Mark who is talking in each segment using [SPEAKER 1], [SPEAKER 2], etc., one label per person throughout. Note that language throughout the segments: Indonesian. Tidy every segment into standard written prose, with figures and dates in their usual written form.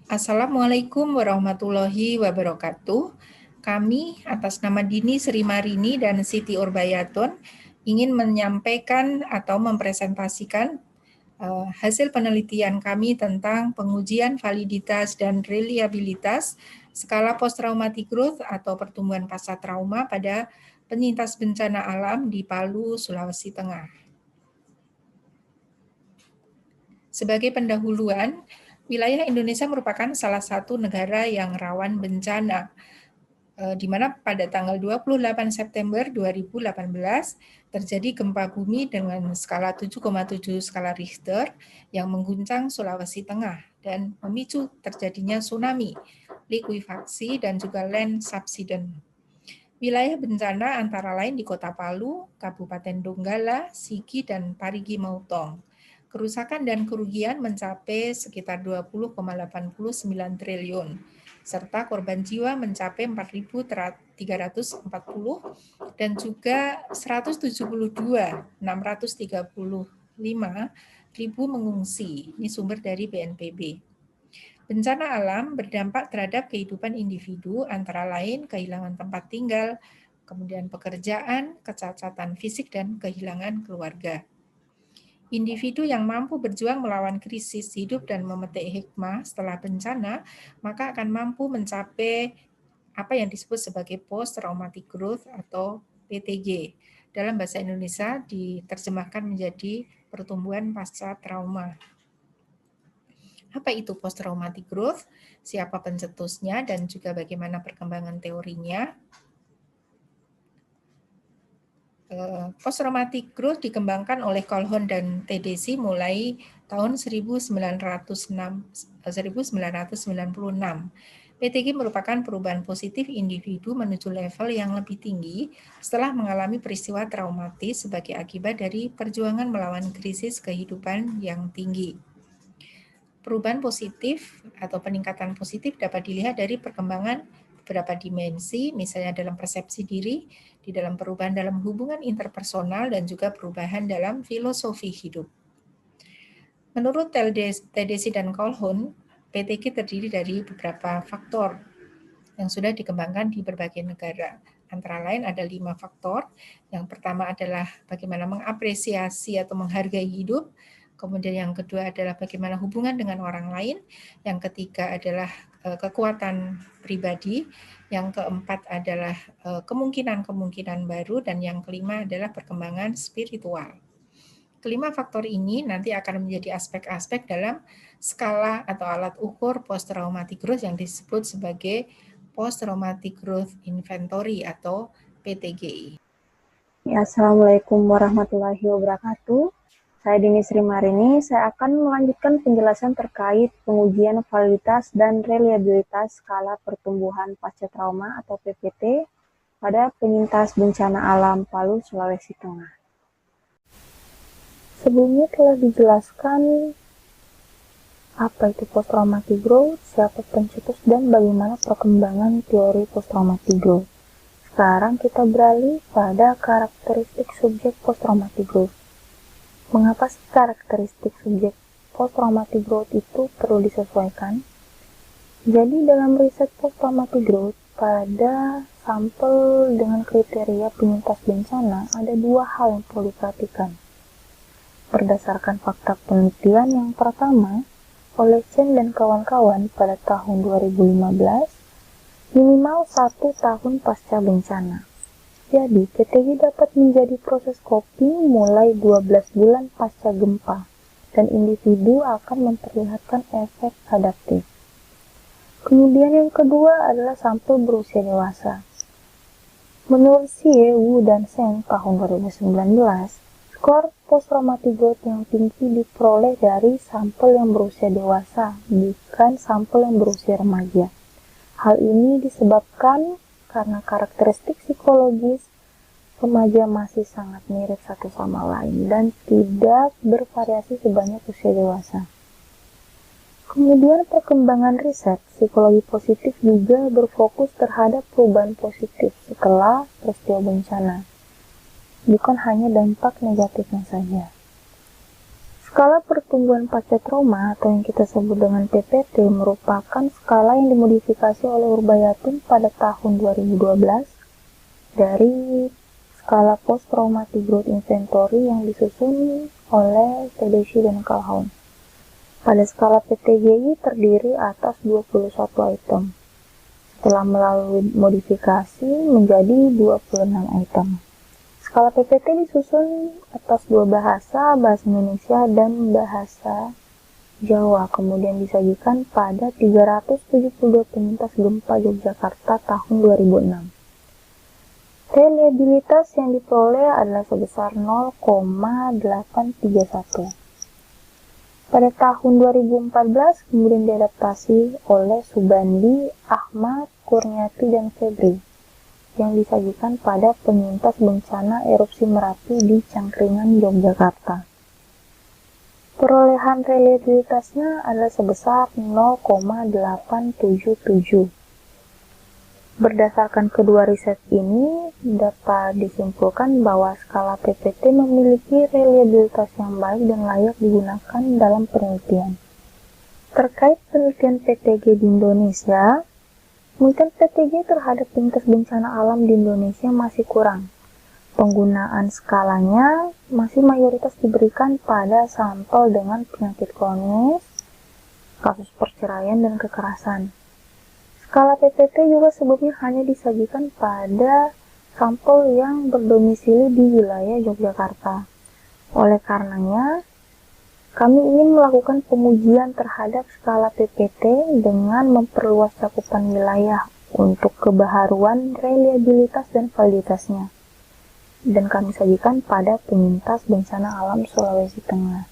[SPEAKER 1] Assalamualaikum warahmatullahi wabarakatuh. Kami atas nama Dini Sri Marini dan Siti Urbayaton ingin menyampaikan atau mempresentasikan hasil penelitian kami tentang pengujian validitas dan reliabilitas skala post-traumatic growth atau pertumbuhan pasca trauma pada penyintas bencana alam di Palu, Sulawesi Tengah. Sebagai pendahuluan, wilayah Indonesia merupakan salah satu negara yang rawan bencana, di mana pada tanggal 28 September 2018 terjadi gempa bumi dengan skala 7,7 skala Richter yang mengguncang Sulawesi Tengah dan memicu terjadinya tsunami, likuifaksi, dan juga land subsidence. Wilayah bencana antara lain di Kota Palu, Kabupaten Donggala, Sigi, dan Parigi Mutong. Kerusakan dan kerugian mencapai sekitar 20,89 triliun, serta korban jiwa mencapai 4.340 dan juga 172.635 ribu mengungsi. Ini sumber dari BNPB. Bencana alam berdampak terhadap kehidupan individu, antara lain kehilangan tempat tinggal, kemudian pekerjaan, kecacatan fisik, dan kehilangan keluarga. Individu yang mampu berjuang melawan krisis hidup dan memetik hikmah setelah bencana, maka akan mampu mencapai apa yang disebut sebagai post-traumatic growth atau PTG. Dalam bahasa Indonesia diterjemahkan menjadi pertumbuhan pasca trauma. Apa itu post-traumatic growth? Siapa pencetusnya dan juga bagaimana perkembangan teorinya? Post-traumatic growth dikembangkan oleh Colquhoun dan Tedeschi mulai tahun 1996. PTG merupakan perubahan positif individu menuju level yang lebih tinggi setelah mengalami peristiwa traumatis sebagai akibat dari perjuangan melawan krisis kehidupan yang tinggi. Perubahan positif atau peningkatan positif dapat dilihat dari perkembangan beberapa dimensi, misalnya dalam persepsi diri, di dalam perubahan dalam hubungan interpersonal, dan juga perubahan dalam filosofi hidup. Menurut Tedeschi dan Colquhoun, PTG terdiri dari beberapa faktor yang sudah dikembangkan di berbagai negara. Antara lain ada 5 faktor. Yang pertama adalah bagaimana mengapresiasi atau menghargai hidup. Kemudian yang kedua adalah bagaimana hubungan dengan orang lain. Yang ketiga adalah kekuatan pribadi. Yang keempat adalah kemungkinan-kemungkinan baru. Dan yang kelima adalah perkembangan spiritual. Kelima faktor ini nanti akan menjadi aspek-aspek dalam skala atau alat ukur post-traumatic growth yang disebut sebagai Post-Traumatic Growth Inventory atau PTGI.
[SPEAKER 2] Ya, Assalamualaikum warahmatullahi wabarakatuh. Saya Dini Sri Marini, saya akan melanjutkan penjelasan terkait pengujian validitas dan reliabilitas skala pertumbuhan pasca trauma atau PPT pada penyintas bencana alam Palu, Sulawesi Tengah. Sebelumnya telah dijelaskan apa itu post-traumatic growth, siapa pencetus, dan bagaimana perkembangan teori post-traumatic growth. Sekarang kita beralih pada karakteristik subjek post-traumatic growth. Mengapa sih karakteristik subjek post-traumatic growth itu perlu disesuaikan? Jadi dalam riset post-traumatic growth, pada sampel dengan kriteria penyintas bencana, ada 2 hal yang perlu diperhatikan. Berdasarkan fakta penelitian yang pertama, oleh Chen dan kawan-kawan pada tahun 2015, minimal 1 tahun pasca bencana. Jadi, PTG dapat menjadi proses coping mulai 12 bulan pasca gempa, dan individu akan memperlihatkan efek adaptif. Kemudian yang kedua adalah sampel berusia dewasa. Menurut Xie, Wu, dan Seng tahun 2019, skor post-traumatic growth yang tinggi diperoleh dari sampel yang berusia dewasa, bukan sampel yang berusia remaja. Hal ini disebabkan karena karakteristik psikologis remaja masih sangat mirip satu sama lain dan tidak bervariasi sebanyak usia dewasa. Kemudian perkembangan riset psikologi positif juga berfokus terhadap perubahan positif setelah peristiwa bencana, bukan hanya dampak negatifnya saja. Skala pertumbuhan pasca trauma atau yang kita sebut dengan PPT merupakan skala yang dimodifikasi oleh Urbayatin pada tahun 2012 dari skala Post Traumatic Growth Inventory yang disusun oleh Tedeschi dan Calhoun. Pada skala PTGI terdiri atas 21 item. Setelah melalui modifikasi menjadi 26 item. Skala PPT disusun atas dua bahasa Indonesia dan bahasa Jawa, kemudian disajikan pada 372 penyintas gempa Yogyakarta tahun 2006. Reliabilitas yang diperoleh adalah sebesar 0,831. Pada tahun 2014 kemudian diadaptasi oleh Subandi, Ahmad, Kurniati, dan Febri yang disajikan pada penyintas bencana erupsi Merapi di Cangkringan, Yogyakarta. Perolehan reliabilitasnya adalah sebesar 0,877. Berdasarkan kedua riset ini, dapat disimpulkan bahwa skala PPT memiliki reliabilitas yang baik dan layak digunakan dalam penelitian. Terkait penelitian PTG di Indonesia, penelitian PTG terhadap penyintas bencana alam di Indonesia masih kurang. Penggunaan skalanya masih mayoritas diberikan pada sampel dengan penyakit kronis, kasus perceraian, dan kekerasan. Skala PPT juga sebelumnya hanya disajikan pada sampel yang berdomisili di wilayah Yogyakarta. Oleh karenanya, kami ingin melakukan pengujian terhadap skala PPT dengan memperluas cakupan wilayah untuk kebaharuan, reliabilitas, dan validitasnya. Dan kami sajikan pada penyintas bencana alam Sulawesi Tengah.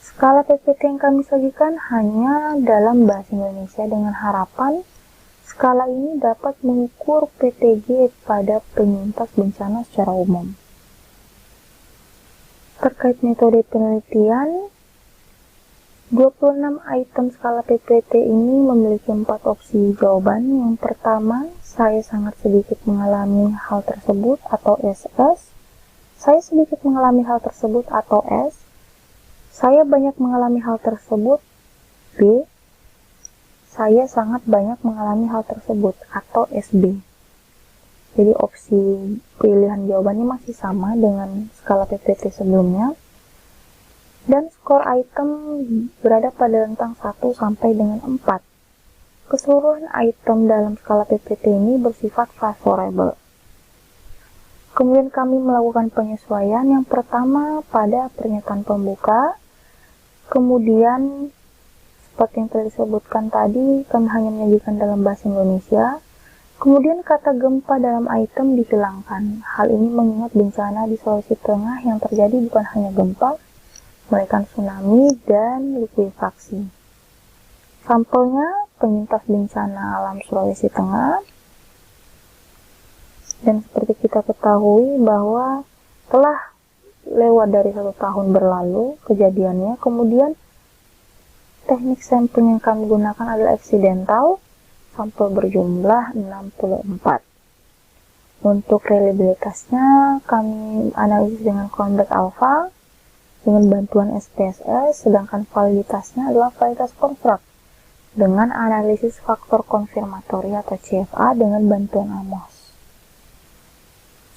[SPEAKER 2] Skala PPT yang kami sajikan hanya dalam bahasa Indonesia dengan harapan skala ini dapat mengukur PTG pada penyintas bencana secara umum. Terkait metode penelitian, 26 item skala PPT ini memiliki 4 opsi jawaban. Yang pertama, saya sangat sedikit mengalami hal tersebut atau SS. Saya sedikit mengalami hal tersebut atau S. Saya banyak mengalami hal tersebut, B. Saya sangat banyak mengalami hal tersebut, atau SB. Jadi opsi pilihan jawabannya masih sama dengan skala PPT sebelumnya. Dan skor item berada pada rentang 1 sampai dengan 4. Keseluruhan item dalam skala PPT ini bersifat favorable. Kemudian kami melakukan penyesuaian yang pertama pada pernyataan pembuka. Kemudian, seperti yang telah disebutkan tadi, kami hanya menyajikan dalam bahasa Indonesia. Kemudian kata gempa dalam item dihilangkan. Hal ini mengingat bencana di Sulawesi Tengah yang terjadi bukan hanya gempa, melainkan tsunami dan likuifaksi. Sampelnya penyintas bencana alam Sulawesi Tengah. Dan seperti kita ketahui bahwa telah lewat dari 1 tahun berlalu kejadiannya, kemudian teknik sampling yang kami gunakan adalah accidental, sampel berjumlah 64. Untuk reliabilitasnya kami analisis dengan Cronbach alpha dengan bantuan SPSS, sedangkan validitasnya adalah validitas konstruk dengan analisis faktor konfirmatori atau CFA dengan bantuan AMOS.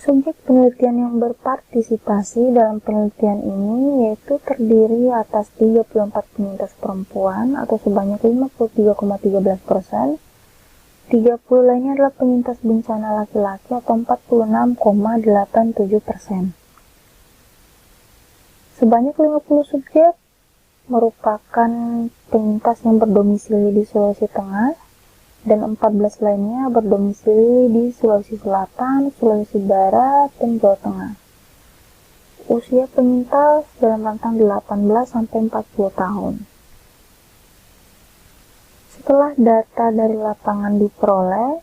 [SPEAKER 2] Subjek penelitian yang berpartisipasi dalam penelitian ini yaitu terdiri atas 34 penyintas perempuan atau sebanyak 53,13%, 30 lainnya adalah penyintas bencana laki-laki atau 46,87%. Sebanyak 50 subjek merupakan penyintas yang berdomisili di Sulawesi Tengah, dan 14 lainnya berdomisili di Sulawesi Selatan, Sulawesi Barat, dan Jawa Tengah. Usia penyintas dalam rentang 18 sampai 40 tahun. Setelah data dari lapangan diperoleh,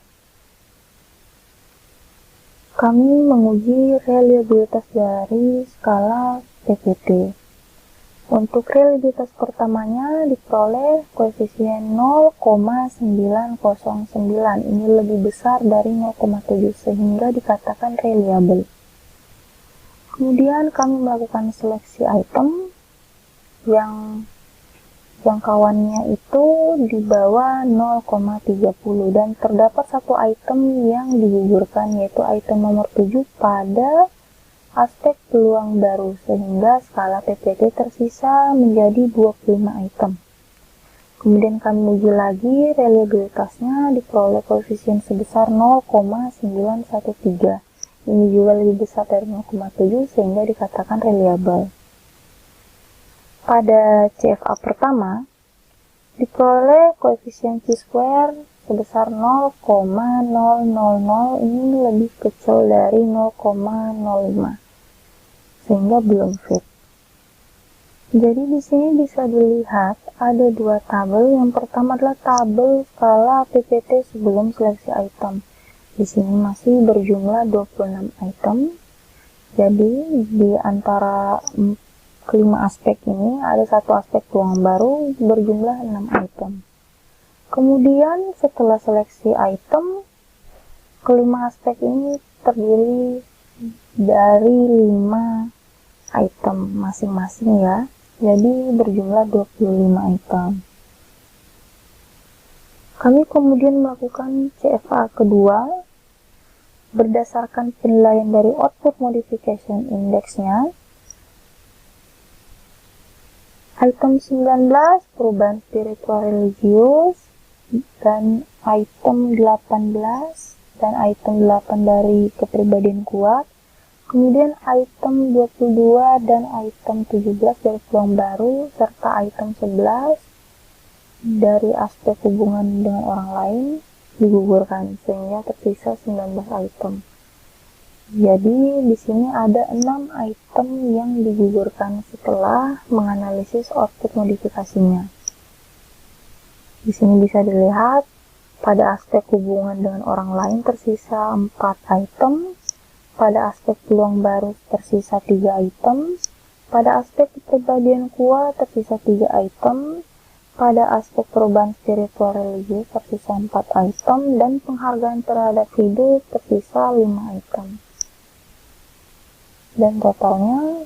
[SPEAKER 2] kami menguji reliabilitas dari skala PPT. Untuk reliabilitas pertamanya diperoleh koefisien 0,909. Ini lebih besar dari 0,7 sehingga dikatakan reliable. Kemudian kami melakukan seleksi item yang jangkauannya itu di bawah 0,30 dan terdapat satu item yang digugurkan, yaitu item nomor 7 pada aspek peluang baru, sehingga skala PPT tersisa menjadi 25 item. Kemudian kami uji lagi, reliabilitasnya diperoleh koefisien sebesar 0,913. Ini juga lebih besar dari 0,7 sehingga dikatakan reliable. Pada CFA pertama, diperoleh koefisien chi-square sebesar 0,000, ini lebih kecil dari 0,05, sehingga belum fit. Jadi di sini bisa dilihat ada dua tabel. Yang pertama adalah tabel skala PPT sebelum seleksi item. Di sini masih berjumlah 26 item. Jadi di antara kelima aspek ini ada satu aspek peluang baru berjumlah 6 item. Kemudian setelah seleksi item, kelima aspek ini terdiri dari 5 item masing-masing ya. Jadi berjumlah 25 item. Kami kemudian melakukan CFA kedua berdasarkan penilaian dari output modification index-nya. Item 19 perubahan spiritual religius, dan item 18 dan item 8 dari kepribadian kuat. Kemudian item 22 dan item 17 dari peluang baru, serta item 11 dari aspek hubungan dengan orang lain digugurkan, sehingga tersisa 19 item. Jadi di sini ada 6 item yang digugurkan setelah menganalisis output modifikasinya. Di sini bisa dilihat pada aspek hubungan dengan orang lain tersisa 4 item, pada aspek peluang baru tersisa 3 item, pada aspek kepribadian kuat tersisa 3 item, pada aspek perubahan spiritual religius tersisa 4 item, dan penghargaan terhadap hidup tersisa 5 item. Dan totalnya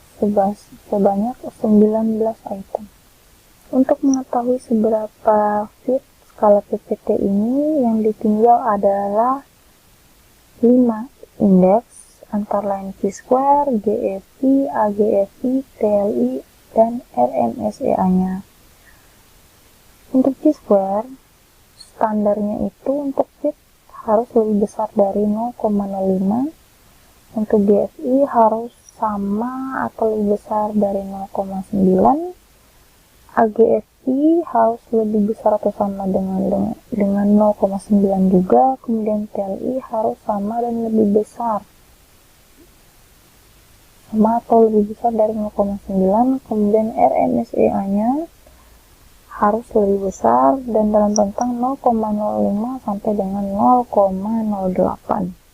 [SPEAKER 2] sebanyak 19 item. Untuk mengetahui seberapa fit skala PPT ini, yang ditinjau adalah 5 indeks antara lain chi-square, GFI, AGFI, TLI, dan RMSEA-nya. Untuk chi-square, standarnya itu untuk fit harus lebih besar dari 0,05. Untuk GFI harus sama atau lebih besar dari 0,9. AGFI harus lebih besar atau sama dengan 0,9 juga. Kemudian TLI harus sama dan lebih besar, sama atau lebih besar dari 0,9. Kemudian RMSEA-nya harus lebih besar dan dalam rentang 0,05 sampai dengan 0,08.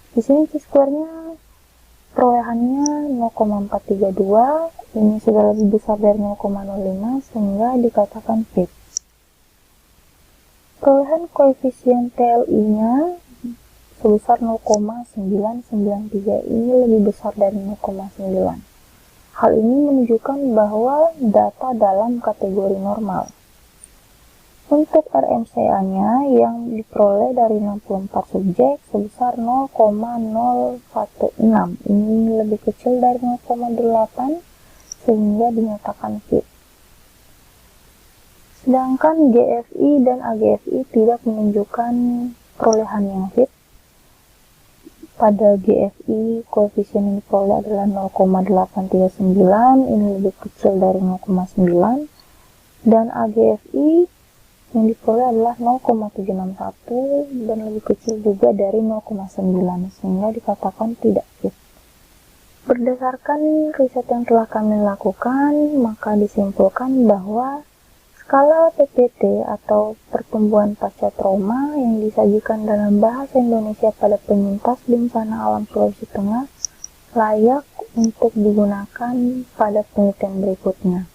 [SPEAKER 2] Di sini chi-square-nya perolehannya 0,432, ini sudah lebih besar dari 0,05 sehingga dikatakan fit. Perolehan koefisien TLI-nya sebesar 0,993, ini lebih besar dari 0,9. Hal ini menunjukkan bahwa data dalam kategori normal. Untuk RMCA-nya yang diperoleh dari 64 subjek sebesar 0,016. Ini lebih kecil dari 0,8 sehingga dinyatakan fit. Sedangkan GFI dan AGFI tidak menunjukkan perolehan yang fit. Pada GFI, koefisien yang diperoleh adalah 0,839, ini lebih kecil dari 0,9. Dan AGFI yang diperoleh adalah 0,761 dan lebih kecil juga dari 0,9 sehingga dikatakan tidak fit. Berdasarkan riset yang telah kami lakukan, maka disimpulkan bahwa skala PPT atau pertumbuhan pasca trauma yang disajikan dalam bahasa Indonesia pada penyintas bencana alam Sulawesi Tengah layak untuk digunakan pada penelitian berikutnya.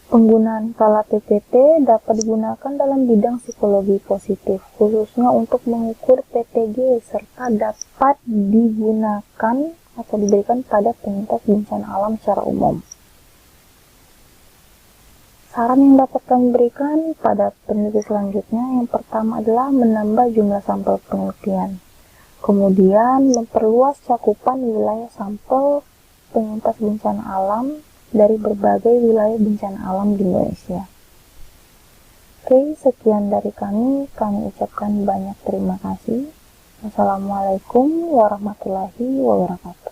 [SPEAKER 2] Penggunaan skala PPT dapat digunakan dalam bidang psikologi positif, khususnya untuk mengukur PTG, serta dapat digunakan atau diberikan pada penyintas bencana alam secara umum. Saran yang dapat kami berikan pada peneliti selanjutnya, yang pertama adalah menambah jumlah sampel penelitian. Kemudian memperluas cakupan wilayah sampel penyintas bencana alam dari berbagai wilayah bencana alam di Indonesia. Oke, sekian dari kami. Kami ucapkan banyak terima kasih. Wassalamualaikum warahmatullahi wabarakatuh.